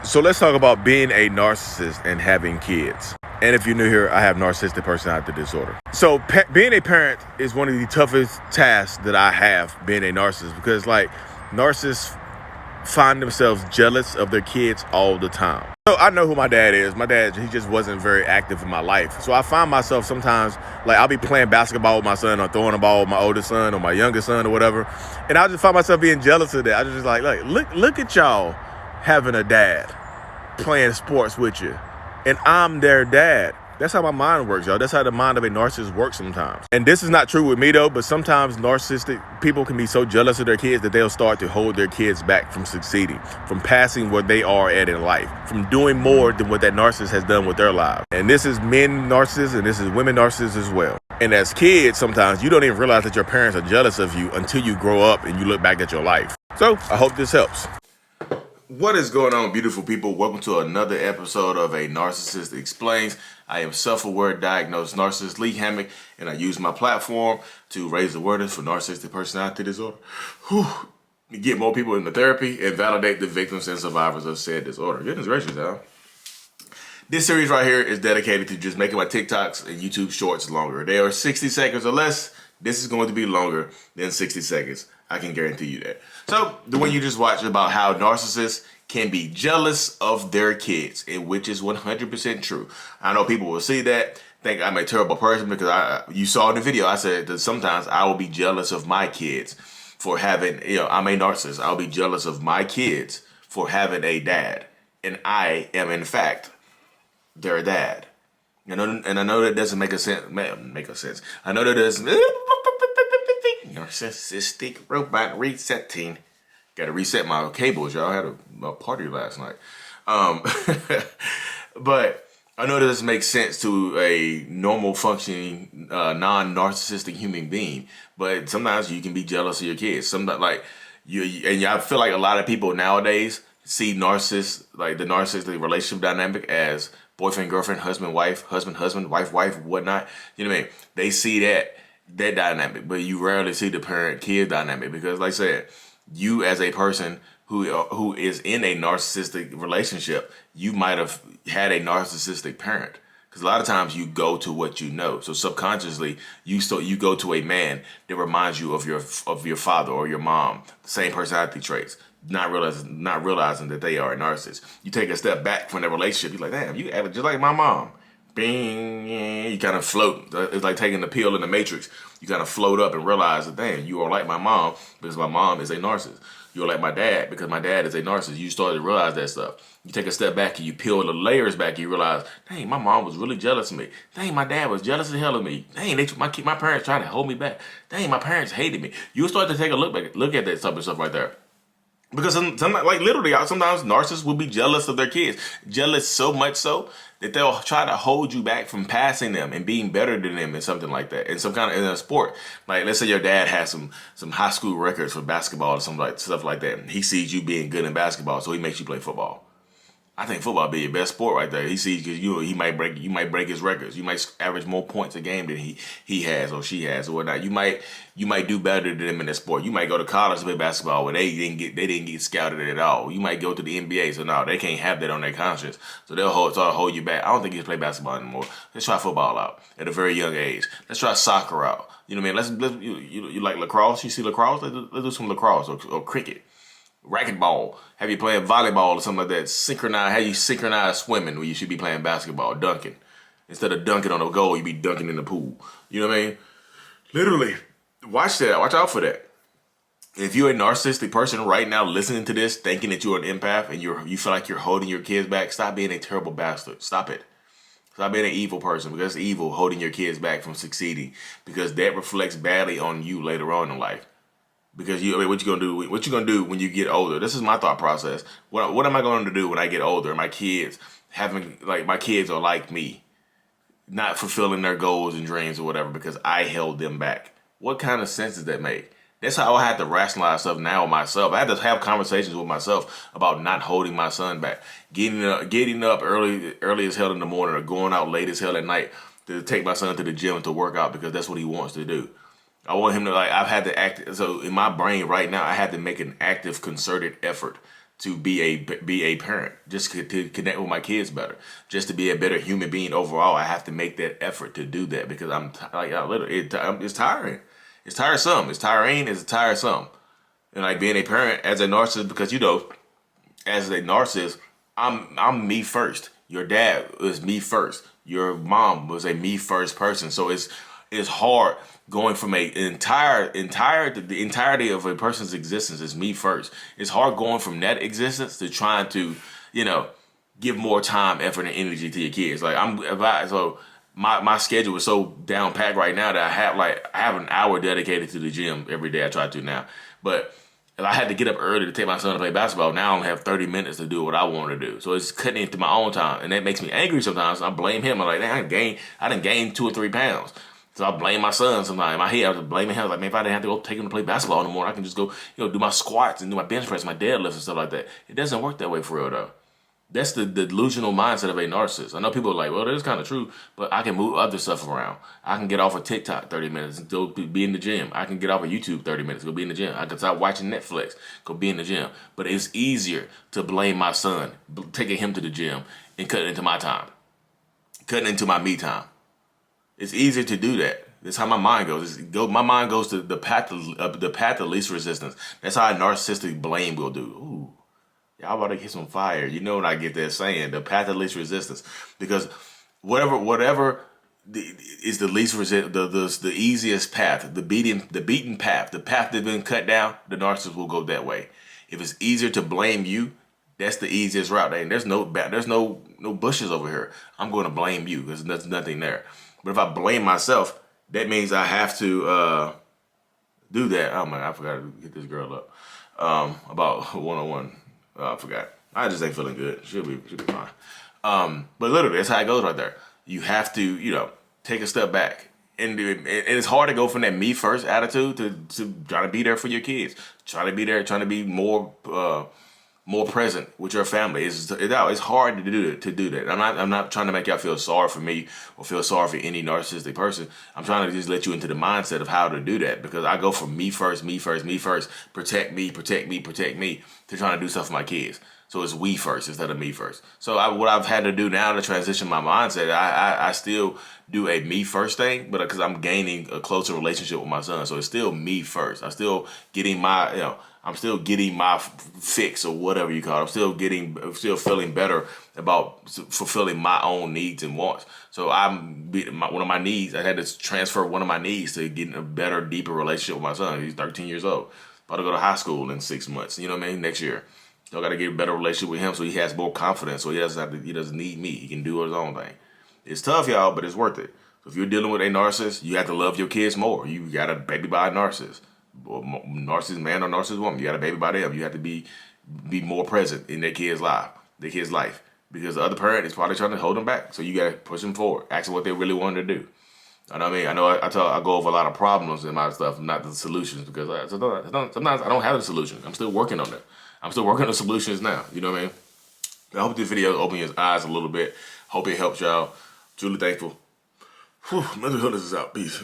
So let's talk about being a narcissist and having kids. And if you're new here, I have narcissistic personality disorder. So being a parent is one of the toughest tasks that I have, being a narcissist, because like narcissists find themselves jealous of their kids all the time. So I know who my dad is. My dad, he just wasn't very active in my life. So I find myself sometimes, like I'll be playing basketball with my son or throwing a ball with my oldest son or my youngest son or whatever. And I'll just find myself being jealous of that. I just like look at y'all having a dad playing sports with you. And I'm their dad. That's how my mind works, y'all. That's how the mind of a narcissist works sometimes. And this is not true with me, though, but sometimes narcissistic people can be so jealous of their kids that they'll start to hold their kids back from succeeding, from passing where they are at in life, from doing more than what that narcissist has done with their lives. And this is men narcissists and this is women narcissists as well. And as kids, sometimes you don't even realize that your parents are jealous of you until you grow up and you look back at your life. So I hope this helps. What is going on, beautiful people? Welcome to another episode of A Narcissist Explains. I am self-aware diagnosed narcissist Lee Hammock, and I use my platform to raise awareness for narcissistic personality disorder. Get more people into therapy and validate the victims and survivors of said disorder. Goodness gracious, y'all. This series right here is dedicated to just making my TikToks and YouTube shorts longer. They are 60 seconds or less. This is going to be longer than 60 seconds. I can guarantee you that. So the one you just watched about how narcissists can be jealous of their kids, and which is 100% true. I know people will see that, think I'm a terrible person because you saw in the video, I said that sometimes I will be jealous of my kids for having, I'm a narcissist. I'll be jealous of my kids for having a dad. And I am, in fact, their dad. And I know that doesn't make a sense. I know that doesn't. Narcissistic robot resetting. Got to reset my cables, y'all. I had a party last night. But I know that this makes sense to a normal functioning, non-narcissistic human being. But sometimes you can be jealous of your kids. Sometimes, like and I feel like a lot of people nowadays see narcissists, like the narcissistic relationship dynamic, as boyfriend, girlfriend, husband, wife, wife, whatnot. You know what I mean? They see that dynamic, but you rarely see the parent-kid dynamic because, like I said, you as a person who is in a narcissistic relationship, you might have had a narcissistic parent. Because a lot of times you go to what you know. So subconsciously, you go to a man that reminds you of your father or your mom, the same personality traits. Not realizing that they are a narcissist. You take a step back from the relationship. You're like, damn, you act just like my mom. Bing, you kind of float. It's like taking the pill in the Matrix. You kind of float up and realize that, damn, you are like my mom because my mom is a narcissist. You're like my dad because my dad is a narcissist. You start to realize that stuff. You take a step back and you peel the layers back. You realize, dang, my mom was really jealous of me. Dang, my dad was jealous as hell of me. Dang, my parents tried to hold me back. Dang, my parents hated me. You start to take a look at that type of stuff right there. Because sometimes, like literally, sometimes narcissists will be jealous of their kids. Jealous so much so that they'll try to hold you back from passing them and being better than them in something like that. In some kind of in a sport. Like let's say your dad has some high school records for basketball or stuff like that. He sees you being good in basketball, so he makes you play football. I think football be your best sport right there. He sees because you might break his records. You might average more points a game than he has or she has or whatnot. You might do better than them in the sport. You might go to college to play basketball where they didn't get scouted at all. You might go to the NBA, so no, they can't have that on their conscience. So they'll hold you back. I don't think you can play basketball anymore. Let's try football out at a very young age. Let's try soccer out. You know what I mean? You like lacrosse? You see lacrosse? Let's do some lacrosse or cricket. Racquetball, have you playing volleyball or something like that? Have you synchronize swimming where you should be playing basketball, dunking. Instead of dunking on a goal, you be dunking in the pool. You know what I mean? Literally, watch that. Watch out for that. If you're a narcissistic person right now listening to this, thinking that you're an empath and you feel like you're holding your kids back, stop being a terrible bastard. Stop it. Stop being an evil person because it's evil holding your kids back from succeeding because that reflects badly on you later on in life. Because what you gonna do? What you gonna do when you get older? This is my thought process. What am I going to do when I get older? My kids my kids are like me, not fulfilling their goals and dreams or whatever because I held them back. What kind of sense does that make? That's how I have to rationalize stuff now myself. I have to have conversations with myself about not holding my son back, getting up early as hell in the morning or going out late as hell at night to take my son to the gym to work out because that's what he wants to do. I want him to I've had to act, so in my brain right now, I had to make an active, concerted effort to be a parent, just to connect with my kids better, just to be a better human being overall. I have to make that effort to do that because I'm like, it's tiring. It's tiresome. It's tiring. It's tiresome. And like being a parent as a narcissist, because as a narcissist, I'm me first. Your dad was me first. Your mom was a me first person. So it's hard going from the entirety of a person's existence is me first. It's hard going from that existence to trying to, give more time, effort, and energy to your kids. Like my schedule is so down packed right now that I have an hour dedicated to the gym every day. I try to now, but if I had to get up early to take my son to play basketball, now I only have 30 minutes to do what I want to do. So it's cutting into my own time, and that makes me angry sometimes. I blame him. I'm like, I didn't gain 2 or 3 pounds. So I blame my son sometimes. In my head, I was blaming him. Like, man, if I didn't have to go take him to play basketball no more, I can just go, do my squats and do my bench press, my deadlifts and stuff like that. It doesn't work that way for real, though. That's the delusional mindset of a narcissist. I know people are like, well, that's kind of true, but I can move other stuff around. I can get off of TikTok 30 minutes and go be in the gym. I can get off of YouTube 30 minutes, go be in the gym. I can stop watching Netflix, go be in the gym. But it's easier to blame my son, taking him to the gym and cutting into my time, cutting into my me time. It's easier to do that. That's how my mind goes. My mind goes to the path of least resistance. That's how a narcissistic blame will do. Ooh. Y'all about to get some fire. You know what I get that saying, the path of least resistance. Because whatever is the least the easiest path, the beaten path, the path that's been cut down, the narcissist will go that way. If it's easier to blame you, that's the easiest route. And there's no bushes over here. I'm going to blame you because there's nothing there. But if I blame myself, that means I have to do that. Oh my, I forgot to hit this girl up about one-on-one. I forgot. I just ain't feeling good. Should be fine. But literally, that's how it goes right there. You have to, take a step back. And it's hard to go from that me first attitude to try to be there for your kids. Try to be there, trying to be more present with your family. It's hard to do that. I'm not trying to make y'all feel sorry for me or feel sorry for any narcissistic person. I'm trying to just let you into the mindset of how to do that, because I go from me first, protect me, to trying to do stuff for my kids. So it's we first instead of me first. So what I've had to do now to transition my mindset, I still do a me first thing, but because I'm gaining a closer relationship with my son. So it's still me first. I'm still getting my fix or whatever you call it. I'm still feeling better about fulfilling my own needs and wants. So one of my needs, I had to transfer one of my needs to getting a better, deeper relationship with my son. He's 13 years old. About to go to high school in 6 months. You know what I mean? Next year. So I got to get a better relationship with him so he has more confidence. So he doesn't need me. He can do his own thing. It's tough, y'all, but it's worth it. So if you're dealing with a narcissist, you have to love your kids more. You got to baby by a narcissist. Or narcissist man or narcissist woman. You got to baby by them. You have to be more present in their kid's life. Because the other parent is probably trying to hold them back. So you got to push them forward. Ask them what they really want to do. You know what I mean? I know I go over a lot of problems in my stuff, not the solutions, because sometimes I don't have the solution. I'm still working on it. I'm still working on solutions now. You know what I mean? I hope this video opened your eyes a little bit. Hope it helps y'all. Truly thankful. Whew, mental illness is out. Peace.